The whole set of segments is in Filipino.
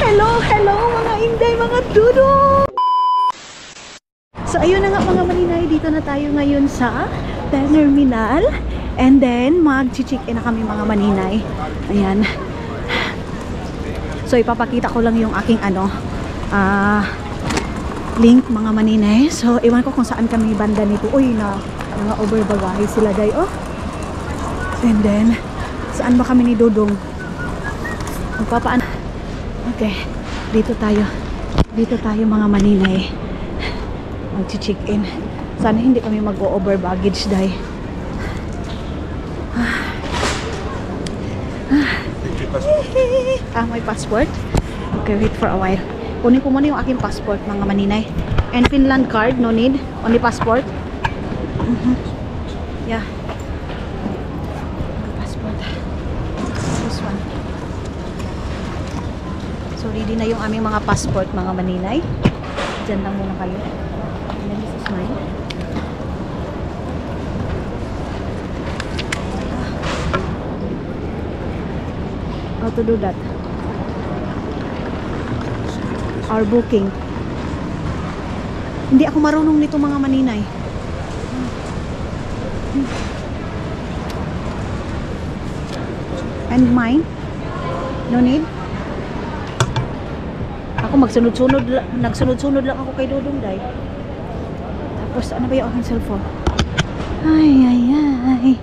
Hello, hello mga Inday, mga dudo! So ayun na nga mga maninay, dito na tayo ngayon sa terminal. And then mag-check-in na kami mga maninay. Ayan. So ipapakita ko lang yung aking link mga maninay. So iwan ko kung saan kami banda nito. Uy, na mga overbagahe sila day, oh. And then saan ba kami ni Dodong? Magpapaan. Okay, dito tayo mga maninay, mag-check-in. Sana hindi kami mag-over baggage day. May passport. Okay, wait for a while. Kunin ko muna yung aking passport mga maninay. And Finland card, no need, only passport. Yeah, passport. This one. So ready na yung aming mga passport mga maninay. Diyan lang muna kayo. And then this is mine. How to do that? Our booking. Hindi ako marunong nito mga maninay. And mine? No need? Ako nagsunod-sunod lang ako kay Dodong day. Tapos ano ba yung aking cellphone? Ay.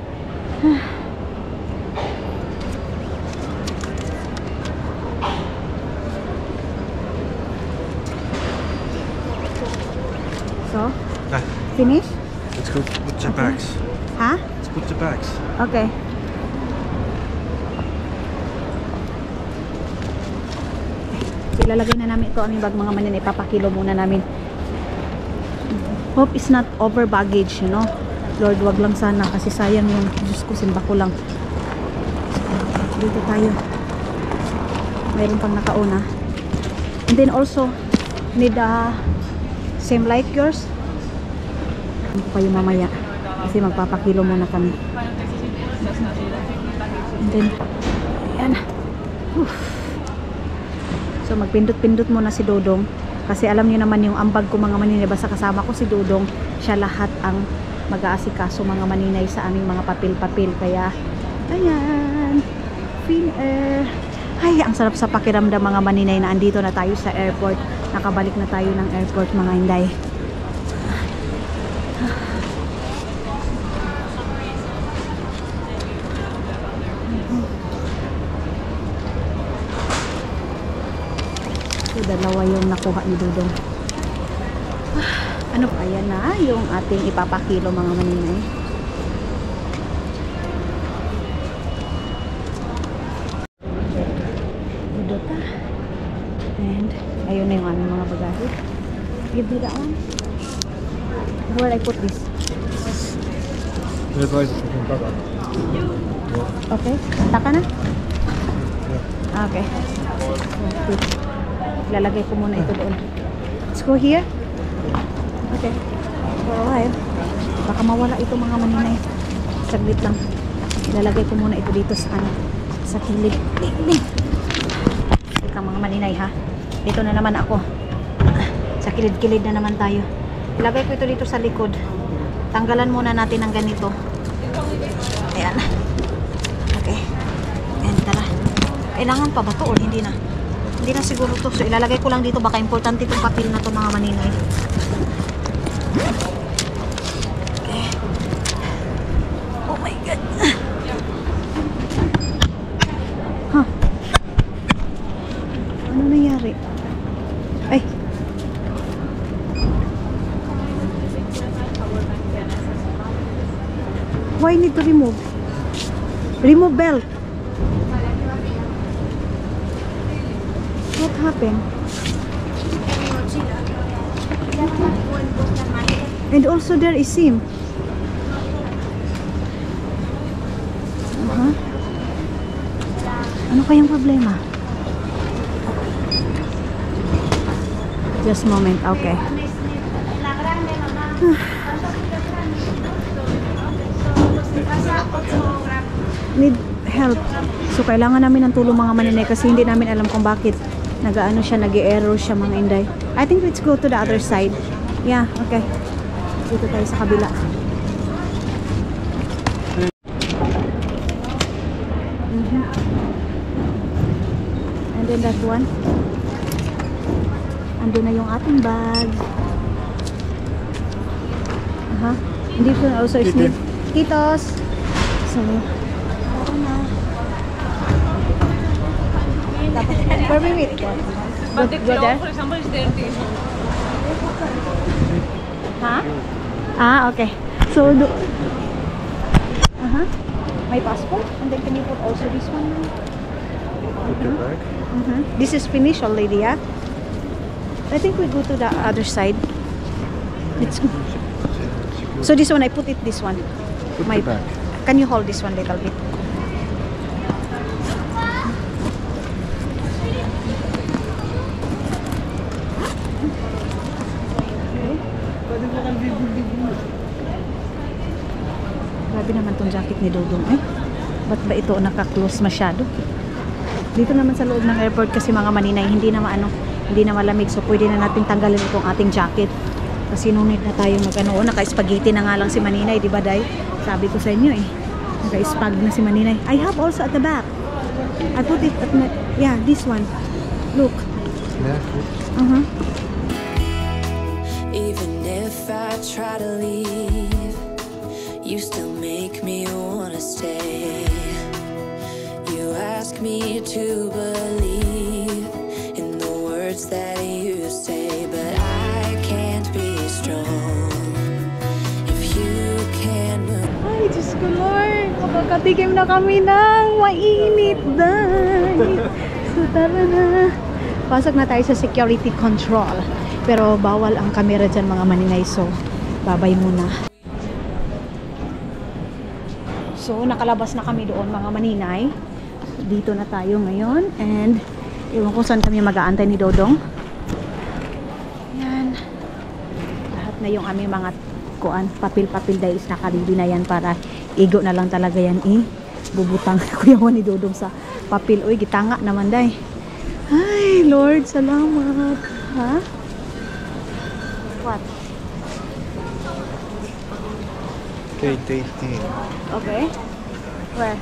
So, finish? Let's go put your bags. Ha? Let's put your bags. Okay. Ilalagay na namin ito aming bag mga maninay, ipapakilo muna namin. Hope is not over baggage, you know. Lord, wag lang sana kasi sayang yung Diyos ko, simba ko lang. Dito tayo. Mayroon pang nakauna. And then also need same like yours. Ano pa yung mamaya kasi magpapakilo muna kami. And then ayan. So magpindot-pindot muna si Dodong kasi alam niyo naman yung ambag ko mga maninay, basta kasama ko si Dodong, siya lahat ang mag-aasikaso mga maninay sa aming mga papel-papel. Kaya ayan, Finnair. Ay, ang sarap sa pakiramdam mga maninay na andito na tayo sa airport, nakabalik na tayo ng airport mga Inday. Dalawa yung nakuha ni Dodong. Ano pa yan na yung ating ipapakilo mga maninay. Dodota. And ayun na yung aming mga bagahe. Give me that one. Where I put this? Okay. Taka na? Okay. Lalagay ko muna ito doon. Let's go here. Okay. For a while. Baka mawala ito mga maninay. Saglit lang. Lalagay ko muna ito dito sa kilid. Ika mga maninay ha. Dito na naman ako. Sa kilid-kilid na naman tayo. Ilagay ko ito dito sa likod. Tanggalan muna natin ng ganito. Ayan. Okay. And tara. Kailangan pa ba ito o hindi na? Hindi na siguro to. So ilalagay ko lang dito. Baka importante itong papel na to mga maninay. Okay. Oh my God. Huh. Ano nangyari? Ay. Why need to remove? Remove belt. What happened? And also there is SIM. Ano kayang problema? Just a moment, okay. Need help. So kailangan namin ng tulong mga maninay kasi hindi namin alam kung bakit Nag-ano siya, nag-error siya mga inday. I think let's go to the other side. Yeah, okay. Dito tayo sa kabila. And then that one. Ando na yung ating bag. Aha. Hindi ko also is need. Kitos. So, tara na. Dapat, where we wait? But if Go you, there? for example, is there this? Ha? Ah, okay. So, my passport. And then can you put also this one? Put your bag. This is finished already, yeah? I think we go to the other side. Let's go. So this one, I put it this one. Put My the bag. Can you hold this one little bit? Grabe naman tong jacket ni Dodong eh. Ba't ba ito naka-close masyado? Dito naman sa loob ng airport kasi mga maninay, hindi na malamig, so pwede na natin tanggalin itong ating jacket. Kasi nung need na tayo naka-spaghetti na nga lang si Maninay, di ba Day? Sabi ko sa inyo eh, naka-spag na si Maninay. I have also at the back. I put it at my, yeah, this one. Look. Yeah, Even if I try to leave, you still make me wanna stay. You ask me to believe in the words that you say, but I can't be strong if you can't move. Ay, Diyos ko Lord, makakatikim na kami ng mainit Day. So tara na. Pasok na tayo sa security control. Pero bawal ang camera dyan mga maninay, so babay muna. So nakalabas na kami doon mga maninay. Dito na tayo ngayon and iwan ko saan kami mag-aantay ni Dodong. Yan. Lahat na yung aming mga papel-papel dahil nakalili na yan para igo na lang talaga yan bubutang kuyawan ni Dodong sa papel. Uy, gitanga naman day. Ay, Lord, salamat. Ha? What? Okay, 18. Okay. Where?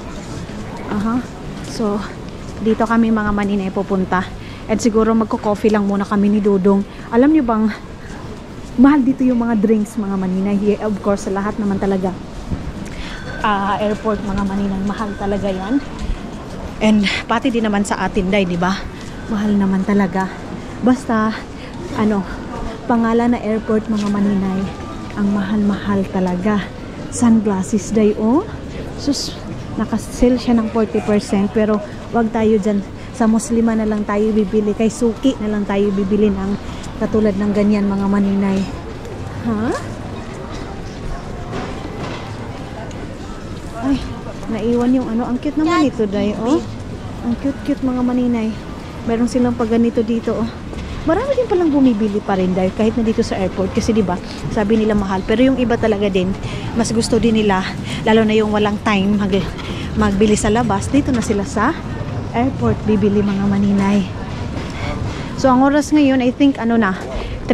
So, dito kami mga maninay pupunta. At siguro magko-coffee lang muna kami ni Dodong. Alam niyo bang, mahal dito yung mga drinks mga maninay. Yeah, of course, lahat naman talaga. Airport mga maninay, mahal talaga yan. And pati din naman sa atin, Day, di ba? Mahal naman talaga. Basta, pangalan na airport mga maninay, ang mahal-mahal talaga. Sunglasses, Day, oh. Sus, naka-sale siya ng 40%, pero wag tayo dyan. Sa Muslima na lang tayo bibili. Kay Suki na lang tayo bibili ng katulad ng ganyan mga maninay. Ha? Ay, naiwan yung Ang cute naman ito, Day, oh. Ang cute-cute mga maninay. Meron silang pag ganito dito, oh. Marami din palang bumibili pa rin dahil kahit na dito sa airport kasi 'di ba sabi nila mahal, pero yung iba talaga din mas gusto din nila, lalo na yung walang time magbili sa labas, dito na sila sa airport bibili mga maninay. So ang oras ngayon I think 3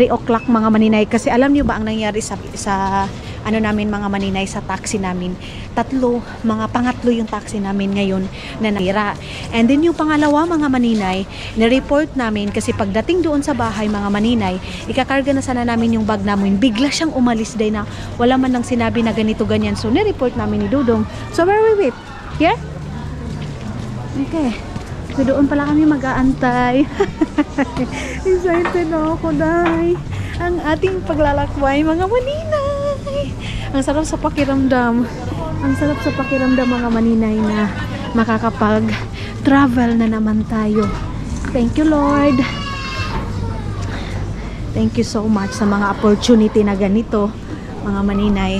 o'clock mga maninay, kasi alam niyo ba ang nangyari sa namin mga maninay sa taxi namin? Pangatlo yung taxi namin ngayon na natira. And then yung pangalawa mga maninay, ni-report namin kasi pagdating doon sa bahay mga maninay, ikakarga na sana namin yung bag namin. Bigla siyang umalis day na wala man lang sinabi na ganito ganyan. So ni-report namin ni Dodong. So where we wait? Here? Okay. So doon pala kami mag-aantay. Excited na ako, Day. Ang ating paglalakbay mga maninay. Ang sarap sa pakiramdam. Ang sarap sa pakiramdam mga maninay na makakapag-travel na naman tayo. Thank you, Lord. Thank you so much sa mga opportunity na ganito, mga maninay.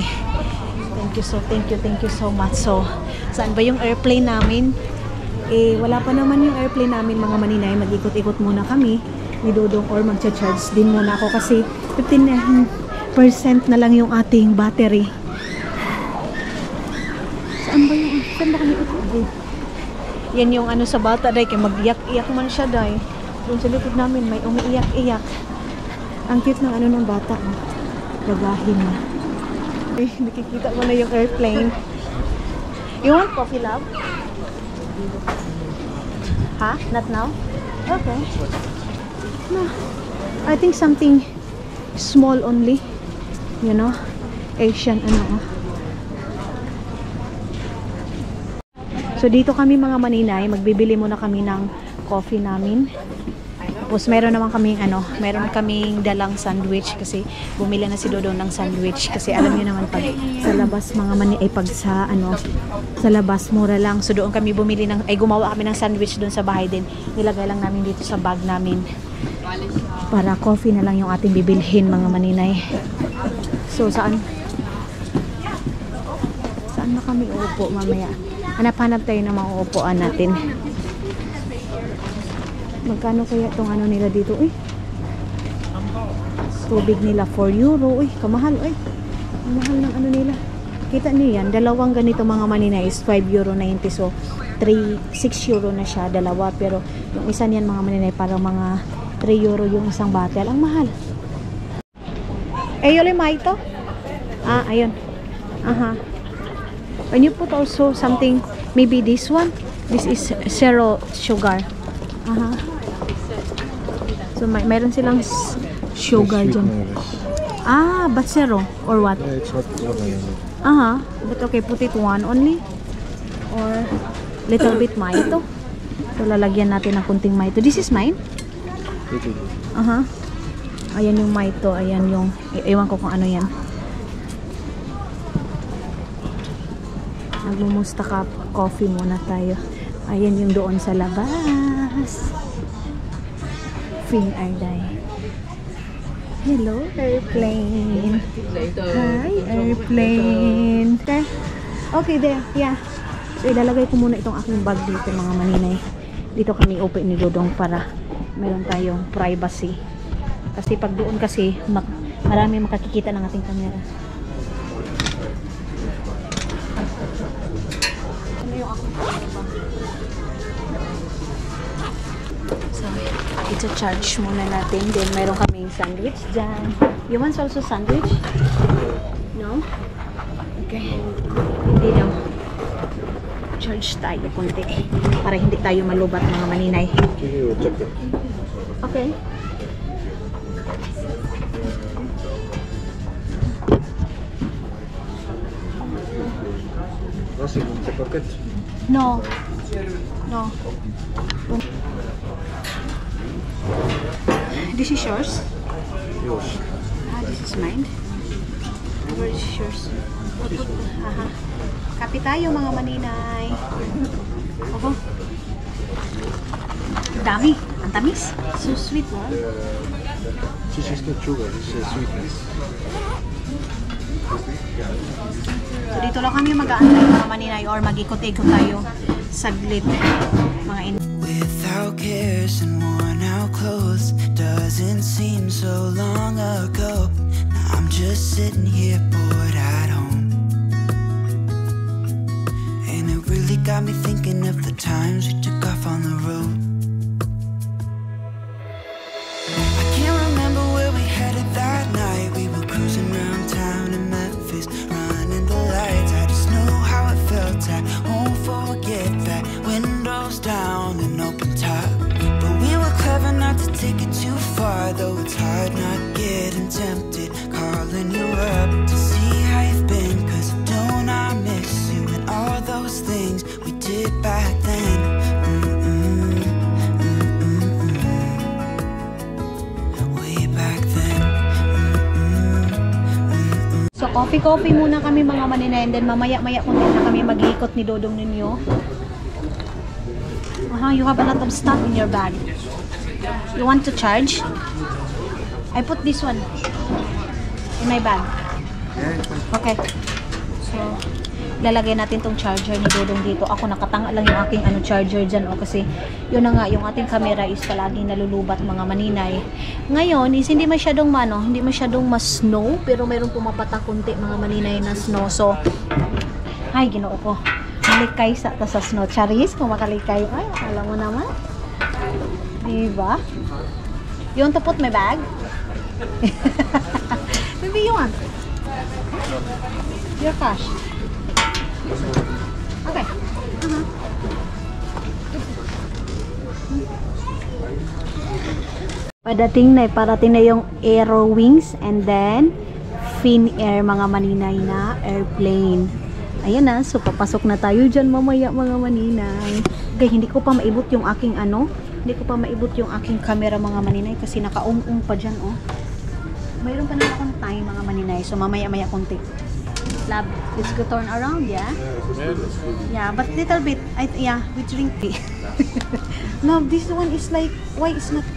Thank you so much. So, saan ba yung airplane namin? Wala pa naman yung airplane namin mga maninay. Mag-ikot-ikot muna kami ni Dodong or mag-charge din muna ako kasi 15% na lang yung ating battery. Saan ba kami ito? Yan yung sa bata, Day, kaya mag-iyak-iyak man siya, Day. Doon sa likod namin, may umiiyak-iyak. Ang cute ng ano ng bata. Oh. Gagahin na. Ay, nakikita mo na yung airplane. You want coffee, love? Ha? Not now? Okay. No. I think something small only. You know? Asian ano. So dito kami mga maninay, magbibili muna kami ng coffee namin. Tapos meron naman kaming meron kaming dalang sandwich kasi bumili na si Dodong ng sandwich kasi alam niyo naman pag sa labas mga pag sa sa labas mura lang. So doon kami bumili gumawa kami ng sandwich doon sa bahay din. Nilagay lang namin dito sa bag namin. Para coffee na lang yung ating bibilhin mga maninay. So saan na kami uupo mamaya? Hanap-hanap tayo ng mga uupuan natin. Magkano kaya itong nila dito? Tubig nila 4 euro. Kamahal. Ang mahal ng nila. Kita niyo yan. Dalawang ganito mga maninay is 5 euro 90. So, 6 euro na siya. Dalawa. Pero yung isa niyan mga maninay parang mga 3 euro yung isang bottle. Ang mahal. Yole maito? Ayun. When you put also something, maybe this one. This is zero sugar. So mayroon silang sugar dyan. But zero or what? Yeah, it's not what I need. But okay, put it one only or little bit maito. So lalagyan natin ng kunting maito. This is mine? Ayan yung maito. Ayan yung ewan ko kung ano yan. Nagmumusta ka coffee muna tayo. Ayan yung doon sa labas. Fin Arday. Hello, airplane. Hi, airplane. Okay, there. Yeah. So, ilalagay ko muna itong aking bag dito, mga maninay. Dito kami open ni Dodong para meron tayong privacy. Kasi pag doon kasi, marami makakikita ng ating camera. Ano yung aking camera? So, ito charge muna natin. Then, meron kaming sandwich dyan. You want also sandwich? No? Okay. Hindi daw. Charge tayo konti. Para hindi tayo malubat mga maninay. Okay. Pocket? No. No. This is yours? Yours. This is mine. Where is yours? Kape tayo mga maninay. Opo. Dami. Ang tamis. So sweet, no? This is not sugar, this is sweetness. So dito lang kami mag-aantay mga maninay or mag-ikot-ikot tayo saglit mga Without cares and worn out clothes, doesn't seem so long ago. Now I'm just sitting here bored at home, and it really got me thinking of the times we took off on the road. I can't remember where we headed that night. We were cruising around town in Memphis, running the lights. I just know how it felt. I won't forget that. Windows down and open top, but we were clever not to take it too far. Though it's hard not getting tempted, calling you up to see how you've been. Cause don't I miss you and all those things we did back then. Way back then. So coffee muna kami mga maninay, and then mamaya-maya kung na kami mag-iikot ni Dodong ninyo. You have a lot of stuff in your bag. You want to charge? I put this one in my bag. Okay. So, lalagay natin tong charger ni Dodong dito. Ako nakatanga lang yung aking charger dyan. Kasi, yun na nga, yung ating camera is palaging nalulubat mga maninay. Ngayon, is hindi masyadong mas snow. Pero mayroong pumapatak kunti mga maninay na snow. So, ay, ginoo ko. Malikay sa snow. Charis, kung makalikay. Ay, alam mo naman. Diba? You want to put my bag? Maybe you want. Your cash. Okay. Parating na yung Aero Wings and then Finnair, mga maninay na airplane. Ayan na, so papasok na tayo dyan mamaya mga maninay. Okay, hindi ko pa maibot yung aking hindi ko pa maibot yung aking camera mga maninay kasi naka-ung-ung pa dyan, oh. Mayroon pa na akong time mga maninay, so mamaya-maya konti. Love, let's go turn around, yeah? Yeah, but little bit, yeah, we drink tea. Love, this one is like, why it's not,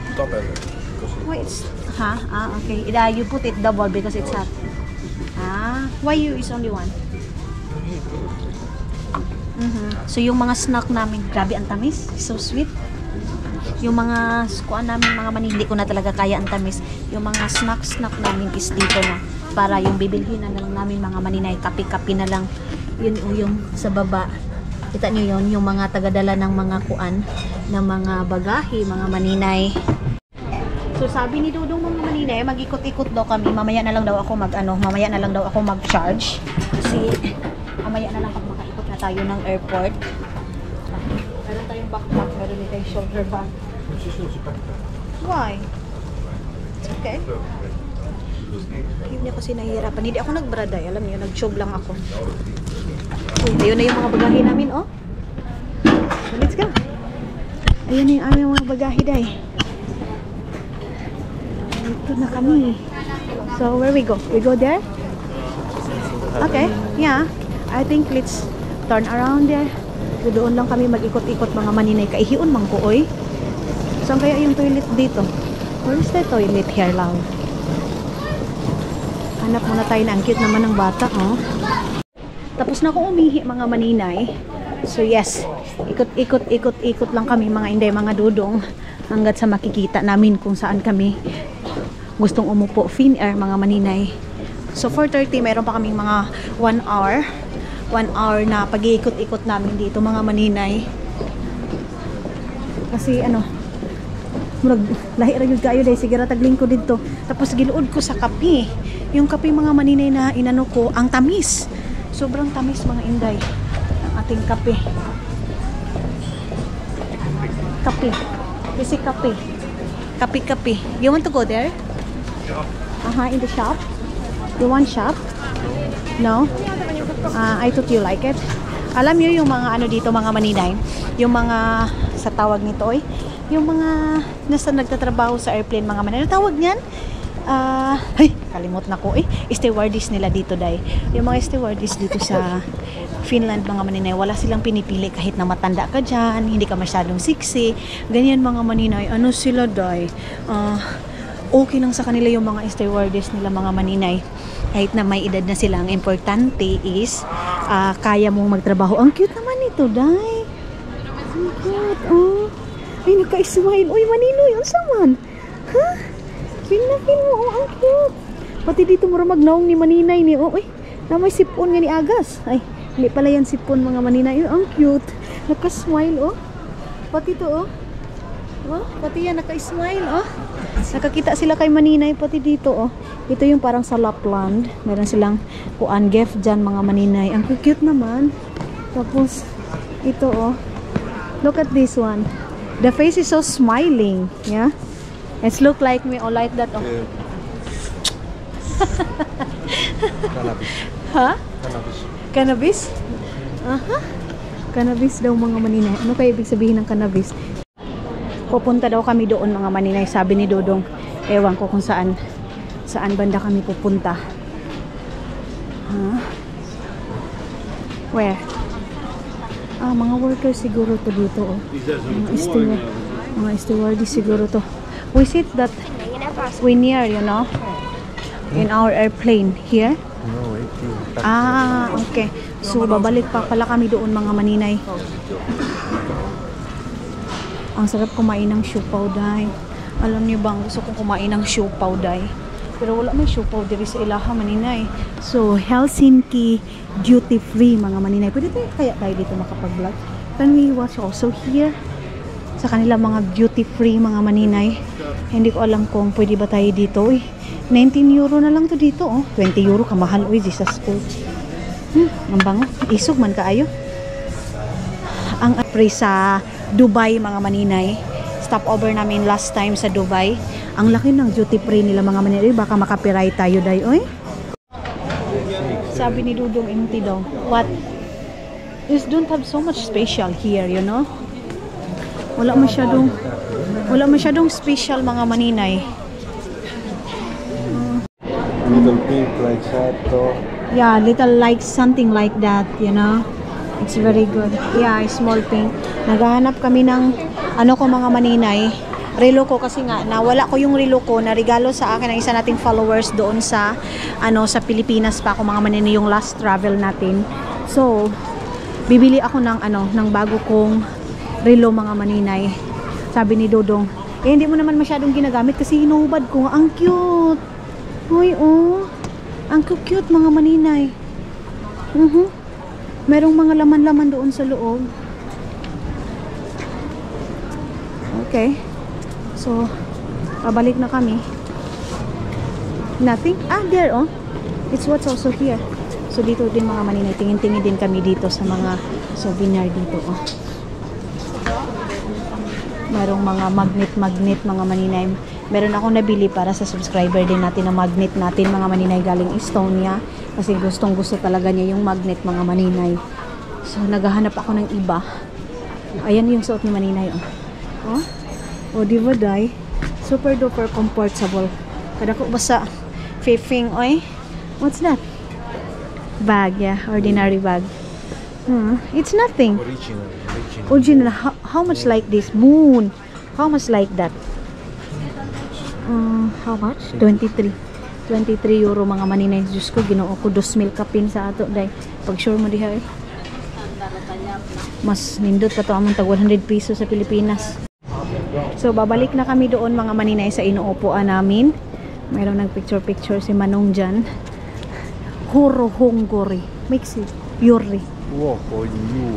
why it's, okay. You put it double because it's hot. Why you is only one? So yung mga snack namin, grabe ang tamis, so sweet. Yung mga kuan namin mga mani, hindi ko na talaga kaya ang tamis. Yung mga snack namin is dito na. Para yung bibilhin na lang namin mga maninay, kape-kape na lang. Yun yung sa baba. Kita nyo yun, yung mga tagadala ng mga kuan, ng mga bagahe, mga maninay. So sabi ni Dudong mga maninay, mag-ikot-ikot daw kami. Mamaya na lang daw ako mag-charge. Kasi mamaya na lang pag makaikot na tayo ng airport. Meron tayong backpack, meron din tayong shoulder bag. Why? It's okay. Hindi kasi nahihirapan. Hindi ako nagbraday. Alam niyo, nag-chog lang ako. Uy, ayun na yung mga bagahe namin, oh. So, let's go. Ayun na yung aming mga bagahe, day. Dito na kami. So, where we go? We go there? Okay, yeah. I think let's turn around there. So, doon lang kami mag-ikot-ikot mga maninay. Kaihiun mang ko, oy. Saan kaya yung toilet dito? Where is the toilet here, love? Hanap muna tayo na. Ang cute naman ng bata, oh. Tapos na akong umihi, mga maninay. So, yes. Ikot-ikot lang kami, mga inday, mga dudong. Hanggat sa makikita namin kung saan kami gustong umupo. Finnair, mga maninay. So, 4:30, mayroon pa kaming mga 1 hour. 1 hour na pag-iikot-ikot namin dito, mga maninay. Kasi, lahi ra gyud kayo dai, sige ra tagling ko dito. Tapos giluod ko sa kape. Yung kape mga maninay na inano ko, ang tamis. Sobrang tamis mga inday. Ang ating kape. Kape. Kasi kape. Kape. You want to go there? In the shop? You want shop? No? I thought you like it. Alam niyo yung mga dito mga maninay, yung mga sa tawag nito yung mga nasa nagtatrabaho sa airplane mga maninay. Tawag niyan? Kalimot na ko stewardess nila dito day. Yung mga stewardess dito sa Finland mga maninay, wala silang pinipili kahit na matanda ka dyan, hindi ka masyadong sexy. Ganyan mga maninay, sila day. Okay lang sa kanila yung mga stewardess nila mga maninay. Kahit na may edad na sila, ang importante is kaya mong magtrabaho. Ang cute naman ito, day. Ang cute, oh. Ay, naka-smile. Uy, maninoy, ang saman. Ha? Pinapin mo, ang cute. Pati dito mura magnaong ni maninay ni, na may sipon nga ni Agas. Ay, hindi pala yan sipon mga maninay. Ang cute. Naka-smile, Pati to, pati yan, naka-smile, Nakakita sila kay maninay, pati dito, Ito yung parang sa Lapland. Meron silang kuan gift dyan, mga maninay. Ang cute naman. Tapos, ito, look at this one. The face is so smiling. Yeah? It's look like me, like that, Yeah. Cannabis. Ha? Cannabis. Cannabis? Cannabis daw mga maninay. Ano kaya ibig sabihin ng cannabis? Pupunta daw kami doon mga maninay, sabi ni Dodong. Ewan ko kung saan banda kami pupunta. Where? Mga workers siguro to dito, mga stewardess siguro to. We sit that we near, in our airplane here. No, wait. Okay. So babalik pa pala kami doon mga maninay. Ang sarap kumain ng siupaw, day. Alam niyo bang gusto kong kumain ng siupaw, day. Pero wala may siupaw diri sa ilaha, maninay. So, Helsinki duty free, mga maninay. Pwede tayo kaya tayo dito makapag-vlog. Can we watch also here? sa kanila mga duty free mga maninay. Hindi ko alam kung pwede ba tayo dito. 19 euro na lang to dito. 20 euro kamahal. Jesus ko. Ang bango. Isog man kaayo. Ang free sa Dubai mga maninay. Stopover namin last time sa Dubai. Ang laki ng duty free nila mga maninay. Baka makapiray tayo dahi. Sabi ni Dudong empty daw. What? This don't have so much special here, you know? Wala masyadong special mga maninay. Little pig like that, though. Yeah, little like something like that, you know? It's very good. Yeah, small pink. Naghahanap kami ng ano ko mga maninay. Relo ko kasi nga nawala ko yung relo ko na regalo sa akin ng isa nating followers doon sa sa Pilipinas pa ako mga maninay yung last travel natin. So, bibili ako ng ng bago kong relo mga maninay. Sabi ni Dodong, hindi mo naman masyadong ginagamit kasi hinubad ko. Ang cute. Hoy, ang cute mga maninay. Merong mga laman-laman doon sa loob. Okay. So, pabalik na kami. Nothing? There, It's what's also here. So, dito din mga maninay. Tingin-tingin din kami dito sa mga souvenir dito, Merong mga magnet mga maninay. Meron akong nabili para sa subscriber din natin na magnet natin mga maninay galing Estonia. Kasi gustong-gusto talaga niya yung magnet mga maninay. So, naghahanap ako ng iba. Ayan yung suot ni maninay, di ba day? Super duper comfortable. Kada ko basa fifing, what's that? Bag, yeah, ordinary bag. It's nothing. Original. How much like this? Moon. How much like that? How much? 23 euro mga maninay. Diyos ko, ginoo ko 2,000 kapin sa ato day. Pag sure mo diha mas nindot pa to among tag 100 pesos sa Pilipinas. So, babalik na kami doon mga maninay sa inuupuan namin. Mayroong nagpicture-picture si Manong dyan. Horohongori. Makes it. Yuri.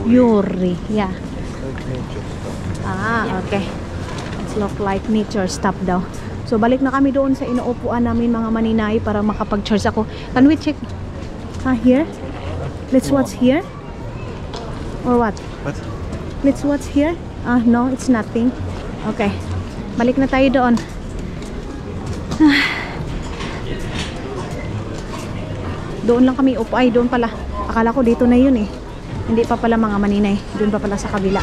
Yuri. Yeah. Okay. It's look like nature stuff daw. So, balik na kami doon sa inuupuan namin mga maninay para makapag-charge ako. Can we check? Here? Let's watch here? Or what? Let's watch here? No, it's nothing. Okay. Balik na tayo doon. Doon lang kami upo. Doon pala. Akala ko dito na yun Hindi pa pala mga maninay. Doon pa pala sa kabila.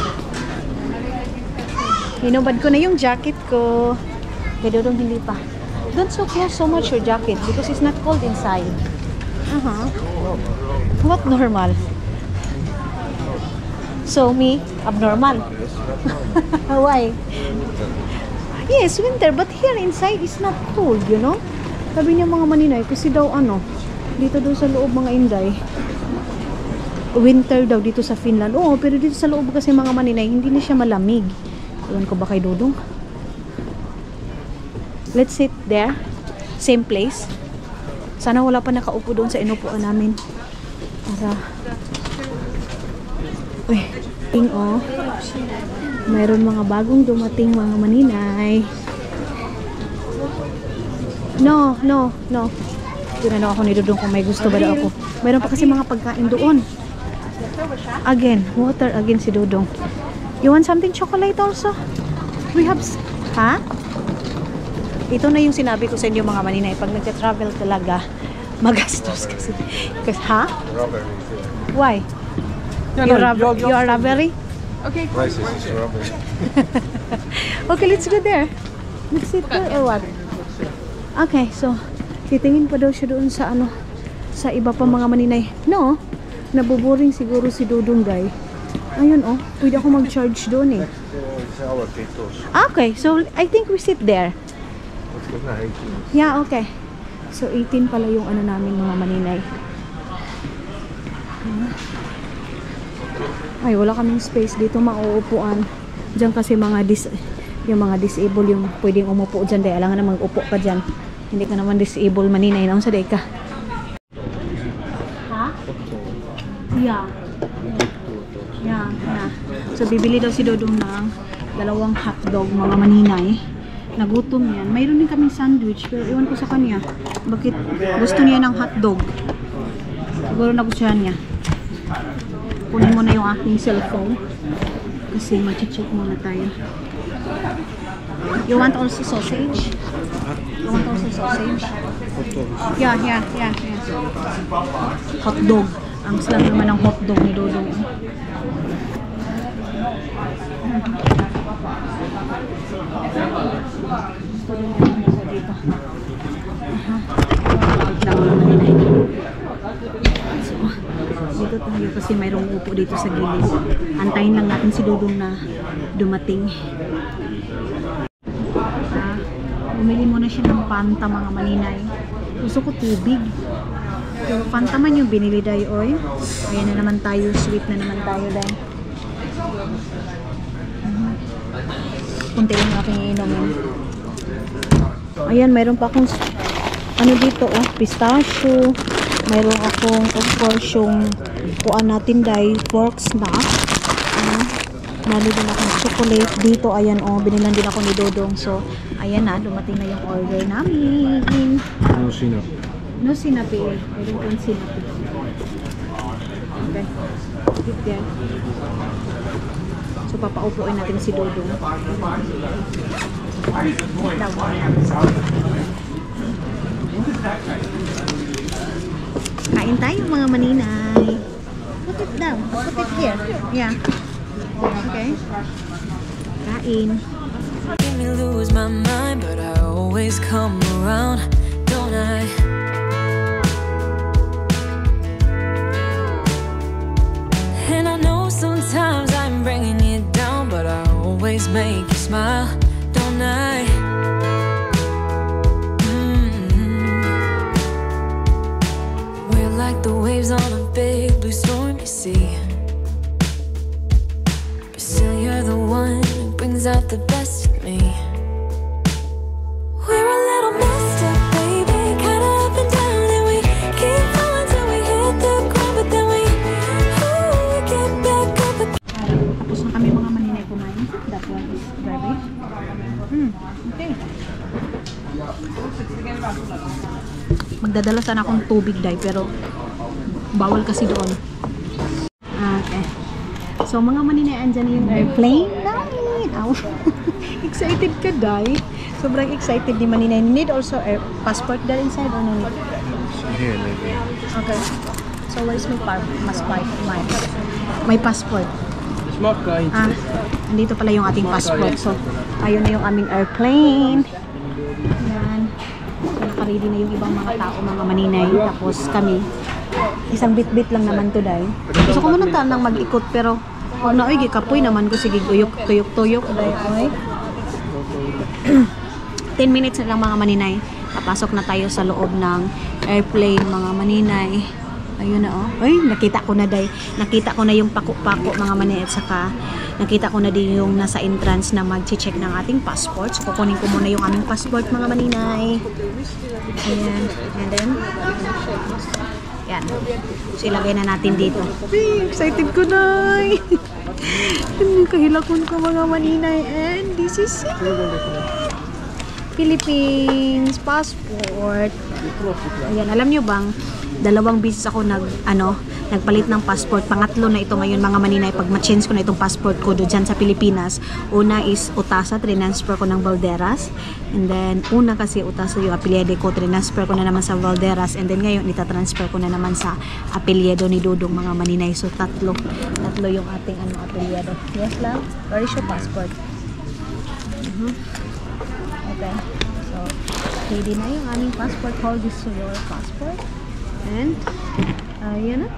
Hinubad ko na yung jacket ko. Kaya doon hindi pa. Don't so close so much your jacket because it's not cold inside. What normal? So me, abnormal. Why? Yes, winter, but here inside is not cold, you know? Sabi niya mga maninay, kasi daw dito daw sa loob mga inday, winter daw dito sa Finland. Pero dito sa loob kasi mga maninay, hindi na siya malamig. Ewan ko ba kay Dudong? Let's sit there. Same place. Sana wala pa nakaupo doon sa inupuan namin. Para mayroon mga bagong dumating mga maninay. No. Tinanong ako ni Dudong kung may gusto ba daw ako. Mayroon pa kasi mga pagkain doon. Again, water again si Dudong. You want something chocolate also? We have... Ito na yung sinabi ko sa inyo mga maninay. Pag nagka-travel talaga, magastos kasi. Why? You are rubbery? Okay. Prices is rubbery. Okay, let's go there. Let's sit there or what? Okay, so titingin pa daw siya doon sa sa iba pa mga maninay. No, nabuboring siguro si Dudong guy. Ayun pwede ako mag-charge doon It's our potatoes. Okay, so I think we sit there. It's not 18. Yeah, okay. So 18 pala yung namin mga maninay. Ay, wala kaming space dito mauupuan. Diyan kasi yung mga disabled yung pwedeng umupo dyan. Dahil alangan na mag-upo ka dyan. Hindi ka naman disabled maninay. Naon sa day ka? Yeah. So, bibili daw si Dodong ng Dalawang hotdog, mga maninay. Nagutom yan. Mayroon din kaming sandwich, pero iwan ko sa kanya. Bakit gusto niya ng hotdog? Siguro nagustuhan niya. Kunin mo na yung aking cellphone. Kasi mag-check muna tayo. You want also sausage? You want also sausage? Yeah. Hotdog. Ang slang naman ng hotdog ni Dodong. Dito tayo kasi mayroong upo dito sa gilid. Antayin lang natin si Dodong na dumating. Bumili muna siya ng Fanta, mga maninay. Gusto ko tubig. Pero Fanta man yung binili dayo, oy. Ayan na naman tayo, sweet na naman tayo dahil. Kunti lang aking iinumin. Ayan, mayroon pa akong ano dito, oh, pistachio. Mayroon akong, of course, yung kuan natin dahil pork snack. Nalo din akong chocolate dito. Ayan, oh, binilan din ako ni Dodong. So, ayan na, dumating na yung order namin. No sinap. No sinap eh. Mayroon kong sinap eh. Okay. Keep there. So, papaupuin natin si Dodong. Kain tayo, mga maninay. Put it down. Put it here. Yeah. Okay. Kain. Make me lose my mind, but I always come around, don't I? And I know sometimes I'm bringing you down, but I always make you smile, don't I? We're like the waves on a big blue stormy sea. But still you're the one who brings out the best in me. We're a little messed up, baby, kinda up and down, and we keep falling till we hit the ground, but then we get back up again. Tapos na kami, mga maninay, kumain. That one is garbage. Okay. Magdadala sana akong tubig, dai, pero bawal kasi doon. Okay. So, mga maninay, andyan na yung airplane namin. Ow. Excited ka, dai. Sobrang excited di maninay. Need also passport there inside or no need? Here, maybe. Okay. So, where's my my passport? Andito pala yung ating passport. So, ayun na yung aming airplane. Yan. Naka-ready na yung ibang mga tao, mga maninay. Tapos kami, isang bit-bit lang naman to, dahil. Gusto ko muna tanang mag-ikot, pero huwag na, oy, gikapoy naman ko. Sige, tuyok-tuyok, dahil, oy. 10 minutes na lang, mga maninay. Papasok na tayo sa loob ng airplane, mga maninay. Ayun na, oh. Ay, nakita ko na, day. Nakita ko na yung pako-pako, mga maninay. At saka, nakita ko na din yung nasa entrance na mag-check ng ating passport. So, kukunin ko muna yung aming passport, mga maninay. Ayan. And then, yan. So, ilagay na natin dito. Ay, excited ko, day. Kahilakon ko, mga maninay. And this is Philippines passport. Ayan, alam nyo bang, 2 beses ako nagpalit ng passport. Pangatlo na ito ngayon, mga maninay, pag ma-change ko na itong passport ko dyan sa Pilipinas. Una is Utasa, transfer ko ng Valderas. And then, una kasi Utasa yung apelyido ko, transfer ko na naman sa Valderas. And then ngayon, itatransfer ko na naman sa apelyido ni Dodong, mga maninay. So, tatlo yung ating apelyido. Yes lang? Where is your passport? Okay. So, ready na yung aming passport. Hold this to your passport. And, ayan na.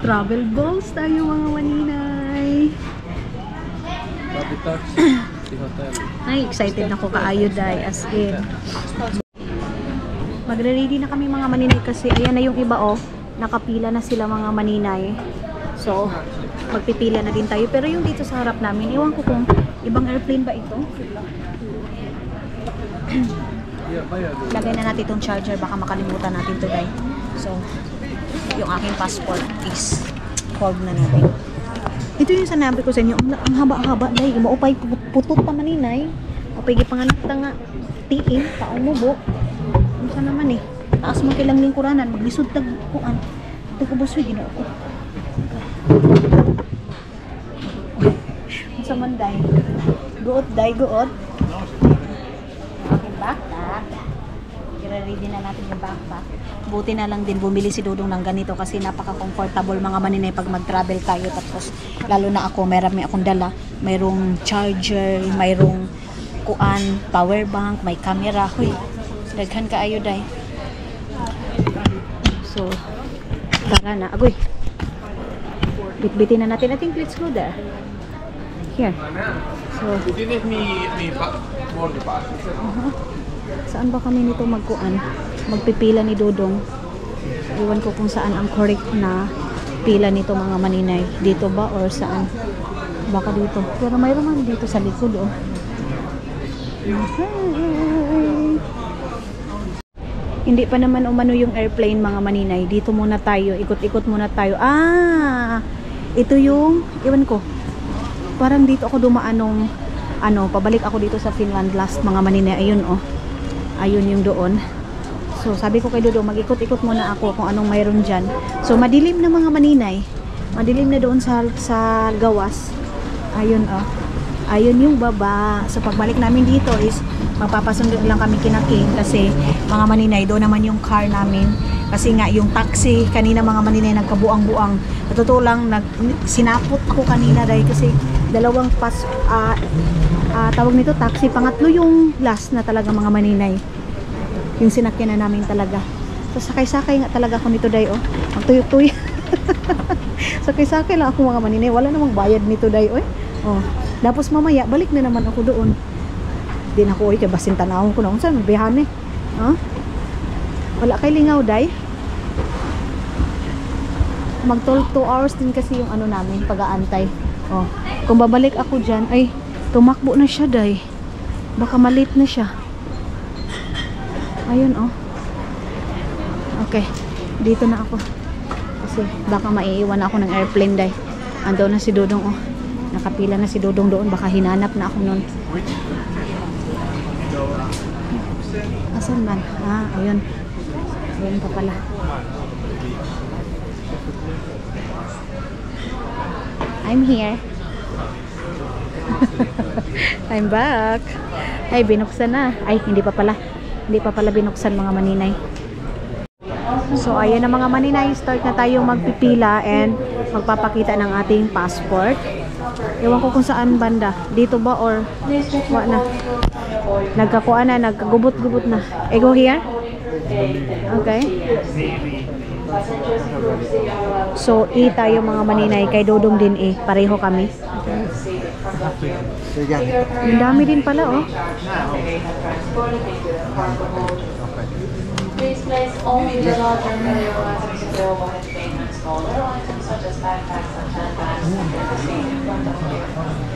Travel goals tayo, mga maninay. Ay, excited na ko kaayo, day, as in. Magre-ready na kami, mga maninay, kasi ayan na yung iba, oh. Nakapila na sila, mga maninay. So, magpipila na din tayo. Pero yung dito sa harap namin, iwan ko kung ibang airplane ba ito. Lagay na natin itong charger, baka makalimutan natin today. So, yung aking passport is i-fold na natin. Ito yung sanabi ko sa inyo, ang haba-haba dahil maupay putot pa maninay. Upay gipanganak ta nga tiin, taong mubo. Ano sa naman eh. Taas mo kailang lingkuranan, maglisod tag kuan. Tagubos wi ginoo ko. Ang sa manday. Guot day, guot. Okay, backpack. I-ready na natin yung backpack. Buti na lang din bumili si Dudong ng ganito kasi napaka-comfortable mga maninay pag mag-travel tayo. Tapos lalo na ako, may akong dala. Mayroong charger, mayroong kuan, power bank, may camera. Huy, daghan ka ayo day. So, tara na. Agoy. Bitbitin na natin. I think let's go there. Here. So, Did you need me more the pass? saan ba kami nito magkuan? Magpipila ni Dodong. Iwan ko kung saan ang correct na pila nito mga maninay. Dito ba or saan? Baka dito. Pero mayroon man dito sa likod oh. Hindi pa naman umano yung airplane mga maninay. Dito muna tayo. Ikot-ikot muna tayo. Ito yung, iwan ko. Parang dito ako dumaan nung pabalik ako dito sa Finland last mga maninay. Ayun oh. Ayun yung doon. So sabi ko kay Dodo, mag-ikot-ikot muna ako kung anong mayroon dyan. So madilim na mga maninay. Madilim na doon sa gawas. Ayun oh. Ayun yung baba. So pagbalik namin dito is magpapasundo lang kami kina King kasi mga maninay, doon naman yung car namin. Kasi nga yung taxi, kanina mga maninay nagkabuang-buang. Totoo lang, sinapot ako kanina dahil kasi dalawang tawag nito taxi, pangatlo yung last na talaga mga maninay. Yung sinakyan na namin talaga. So sakay-sakay nga talaga ako nito day oh. Magtuyok-tuyok. Sakay-sakay lang ako mga maninay. Wala namang bayad nito day oh. Oh. Tapos mamaya balik na naman ako doon. Di na ko kay basin tanawon ko na unsa magbiyahe. Huh? Wala kay lingaw day. Mag 2 hours din kasi yung ano namin pag-aantay. Oh. Kung babalik ako diyan ay tumakbo na siya day. Baka malate na siya. Ayun oh. Okay. Dito na ako. Kasi baka maiiwan ako ng airplane day. Ando na si Dodong oh. Nakapila na si Dodong doon. Baka hinanap na ako noon. Asan man? Ayun. Ayun pa pala. I'm here. I'm back. Ay, binuksan na. Ay, hindi pa pala. Hindi pa pala binuksan mga maninay. So, ayan na mga maninay. Start na tayong magpipila and magpapakita ng ating passport. Ewan ko kung saan banda. Dito ba or wa na? Nagkakuan na, nagkagubot-gubot na. Go here? Okay. So, tayo mga maninay. Kay Dodong din pareho kami. Ang dami din pala oh. Please place only the larger material items available in payment. Smaller items such as backpacks and handbags can be received in front of you.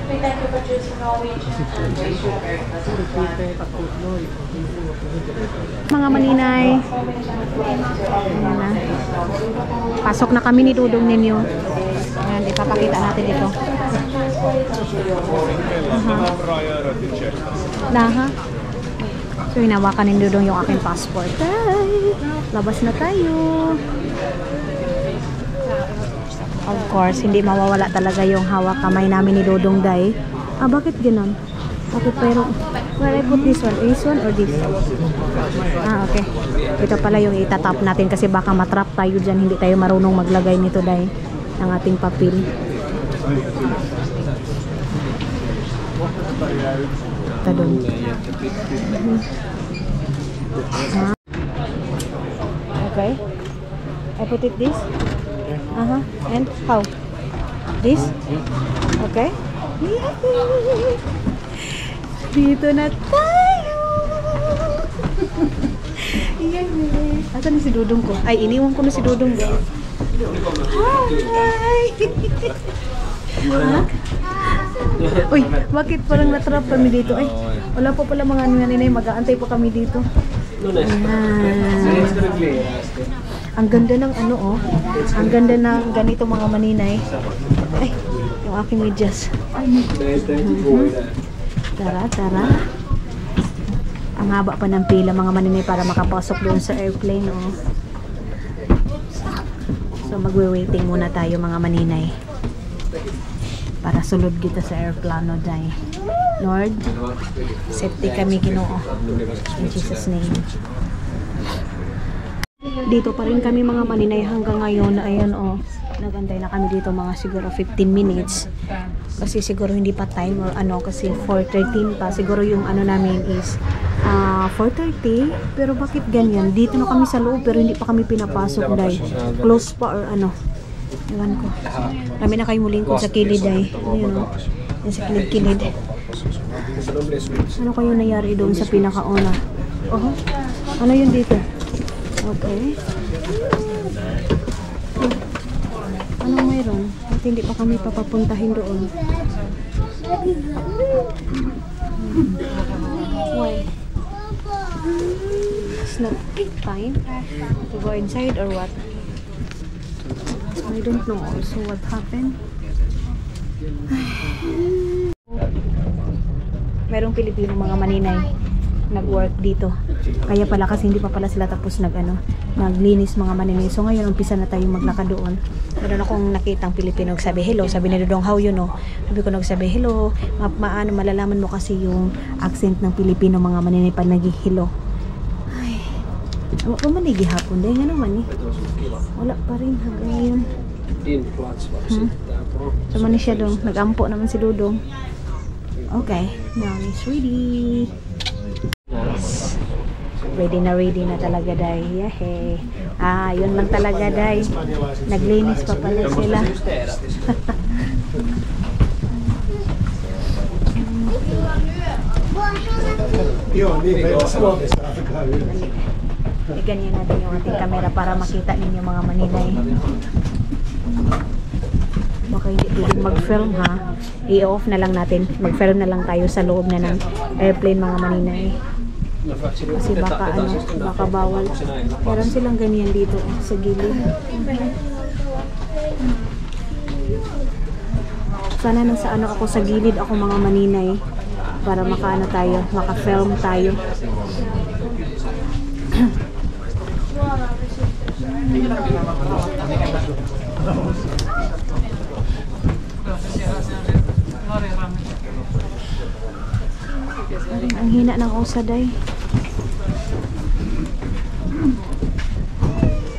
We thank you for choosing Norwegian and wish you a very pleasant flight. Mga maninay. Ayan na. Pasok na kami ni Dudong ninyo. Ayan, ipapakita natin dito. Laha. So, hinawakan ni Dudong yung aking passport. Ay, labas na tayo. Of course, hindi mawawala talaga yung hawak kamay namin ni Dudong day. Bakit gano'n? Bakit pero, where I put this one? This one or this? Okay. Ito pala yung itatap natin kasi baka matrap tayo dyan. Hindi tayo marunong maglagay nito day ng ating papel. Ito doon. Okay. I put it this? And how? This? Okay. Dito na tayo. Iyan eh. Asan na si Dudong ko? Ay, iniwan ko na si Dudong ko. Hi! Uy, bakit parang natrap kami dito? Ay, wala pa pala mga ninay, mag-aantay pa kami dito. Ayan. Ang ganda ng ano oh. Ang ganda ng ganito mga maninay. Ay, yung aking medyas. Tara, tara. Ang haba pa ng pila mga maninay para makapasok doon sa airplane oh. So magwe-waiting muna tayo mga maninay. Para sulod kita sa airplano dai. Lord, safety kami Ginoo. In Jesus name. Dito pa rin kami mga maninay hanggang ngayon. Ayan oh. Nagantay na kami dito mga siguro 15 minutes. Kasi siguro hindi pa time or ano kasi 4:13 pa. Siguro yung ano namin is 4:30. Pero bakit ganyan? Dito na kami sa loob pero hindi pa kami pinapasok dahil close pa or ano. Ewan ko. Kami na kayo muling ko sa kilid ay. Ayun o. Yan sa kilid-kilid. Ano kayo nangyari doon sa pinakauna? Oh, ano yun dito? Okay. Anong mayroon? At hindi pa kami papapuntahin doon. Why? It's not time to go inside or what? I don't know also what happened. Merong Pilipino mga maninay nag-work dito. Kaya pala kasi hindi pa pala sila tapos naglinis mga maninay. So ngayon umpisa na tayong maglakad doon. Meron akong nakitang Pilipino nagsabi hello. Sabi ni Dodong, how you know? Sabi ko nagsabi hello. Malalaman mo kasi yung accent ng Pilipino mga maninay pag nag-hello. Ay. Ano pa man gihapon dahil nga naman eh. Wala pa rin hanggang ngayon. So man siya dong. Nag-ampo naman si Dodong. Okay. Now it's ready. Yes. Ready na talaga day. Yahe. Yun lang talaga day. Naglinis pa pala sila. Ganyan natin yung ating camera para makita ninyo mga maninay. Baka hindi pwedeng mag-film ha. I-off na lang natin. Mag-film na lang tayo sa loob na ng airplane mga maninay. Kasi baka baka bawal. Meron silang ganyan dito sa gilid. Sana nasa ako sa gilid ako mga maninay para makaano tayo, maka-film tayo. Ang hina ng usaday.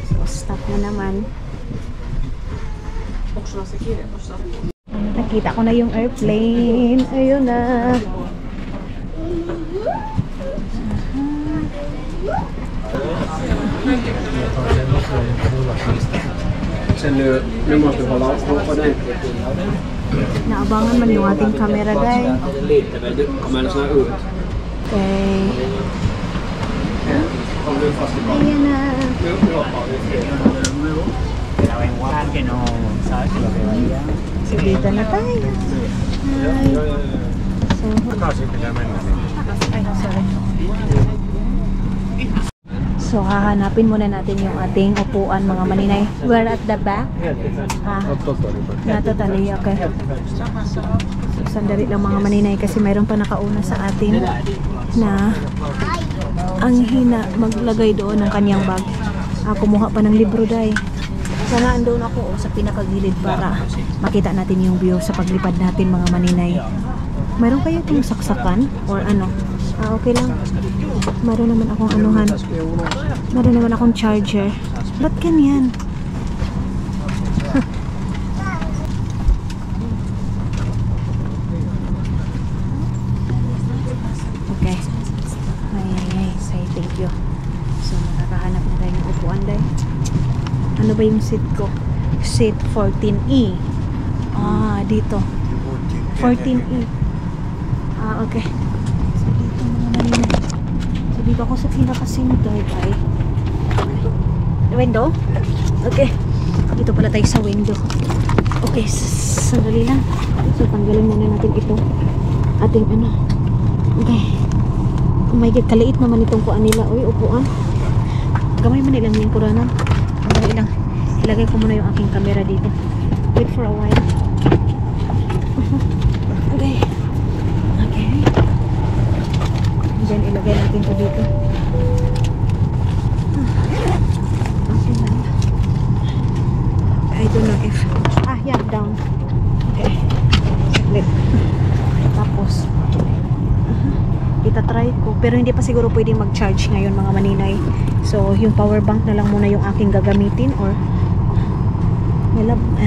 So, stop na naman. Nakita ko na yung airplane. Ayun na. Naabangan man yung ating camera guys. Okay. Ayan na. So dito na tayo. Hi. So hahanapin muna natin yung ating upuan mga maninay. We're at the back. Not totally, okay. So, sandali lang mga maninay kasi mayroon pa nakauna sa atin na ang hina maglagay doon ng kanyang bag. Kumuha pa ng libro dahil. Sana andoon ako sa pinakagilid para makita natin yung view sa paglipad natin mga maninay. Mayroon kayo itong saksakan or ano? Okay lang. Mayroon naman akong anuhan. Mayroon naman akong charger. Ba't ganyan? Okay. Ay, say thank you. So, nakakahanap na tayo ng upuan dahil. Ano ba yung seat ko? Seat 14E. Dito. 14E. Okay. So, dito mga maninay. So, dito ako sa pinaka-center ay. Window? Okay. Dito pala tayo sa window. Okay. Sandali lang. So, tanggalin muna natin ito. Ating ano. Okay. Oh my God. Kaliit naman itong kuan nila. Uy, upuan. Gamay man nilang yung kuranan. Ilagay ko muna yung aking camera dito. Wait for a while. Okay. Okay. And then ilagay natin ito dito. Okay na. I don't know if... yeah, down. Okay. Saglit. Tapos, itatry ko. Pero hindi pa siguro pwedeng mag-charge ngayon mga maninay. So, yung power bank na lang muna yung aking gagamitin or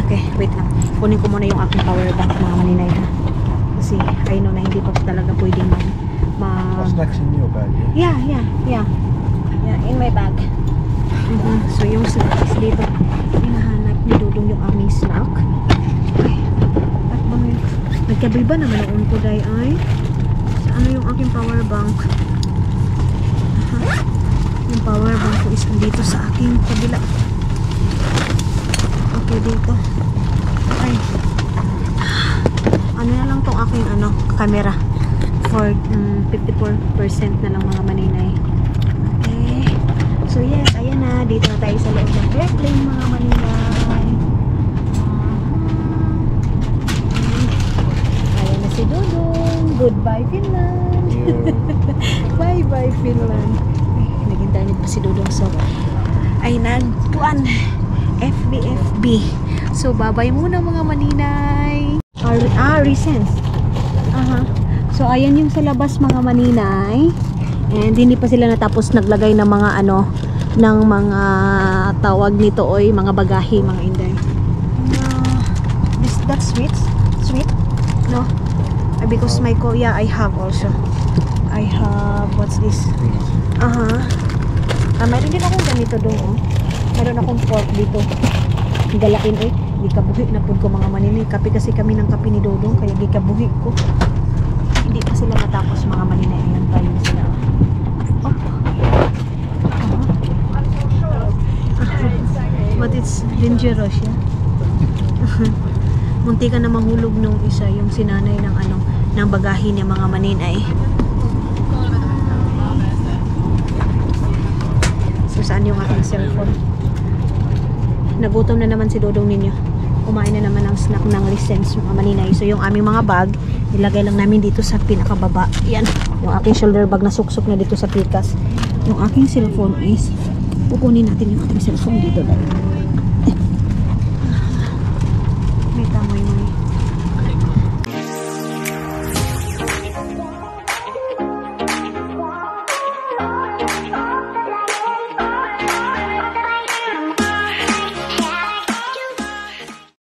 okay, wait lang. Kunin ko muna yung aking power bank mga maninay ha. Kasi I know na hindi pa talaga pwedeng What's next in your bag? Yeah, in my bag. So, yung snacks dito. Hinahanap ni Dudong yung aming snack. Okay. At bang nagkabiba naman ang ko day ay. Ano yung aking power bank? Yung power bank ko is dito sa aking kabila. Okay, dito. Okay. Ano na lang tong aking camera for 54% na lang mga maninay. Okay. So yes, ayan na. Dito na tayo sa loob ng airplane mga maninay. Ayan na si Dudong. Goodbye Finland. Bye bye Finland. Ay, nag-internet pa si Dudong. So ay nagpuan FB. So bye-bye muna mga maninay. Resense. So ayan yung sa labas mga maninay. And hindi pa sila natapos naglagay ng mga ng mga tawag nito oy, mga bagahe mga inday. That's sweet? Sweet? No? Because my kuya I have also. I have what's this? Mayroon din akong ganito doon oh. Meron akong pork dito. Galain eh. Gikabuhi na po ko mga maninay. Kape kasi kami ng kape ni Dodong. Kaya gikabuhi ko. Hindi pa sila matapos mga maninay. Ayan tayo sila. Oh. But it's dangerous yeah. Munti ka na mahulog nung isa. Yung sinanay ng ng bagahe niya mga maninay. So saan yung aking cellphone? Nagutom na naman si Dodong ninyo. Kumain na naman ng snack ng license mga maninay. So yung aming mga bag, ilagay lang namin dito sa pinakababa. Yan. Yung aking shoulder bag na suksok na dito sa pikas. Yung aking cellphone is, kukunin natin yung aking cellphone dito.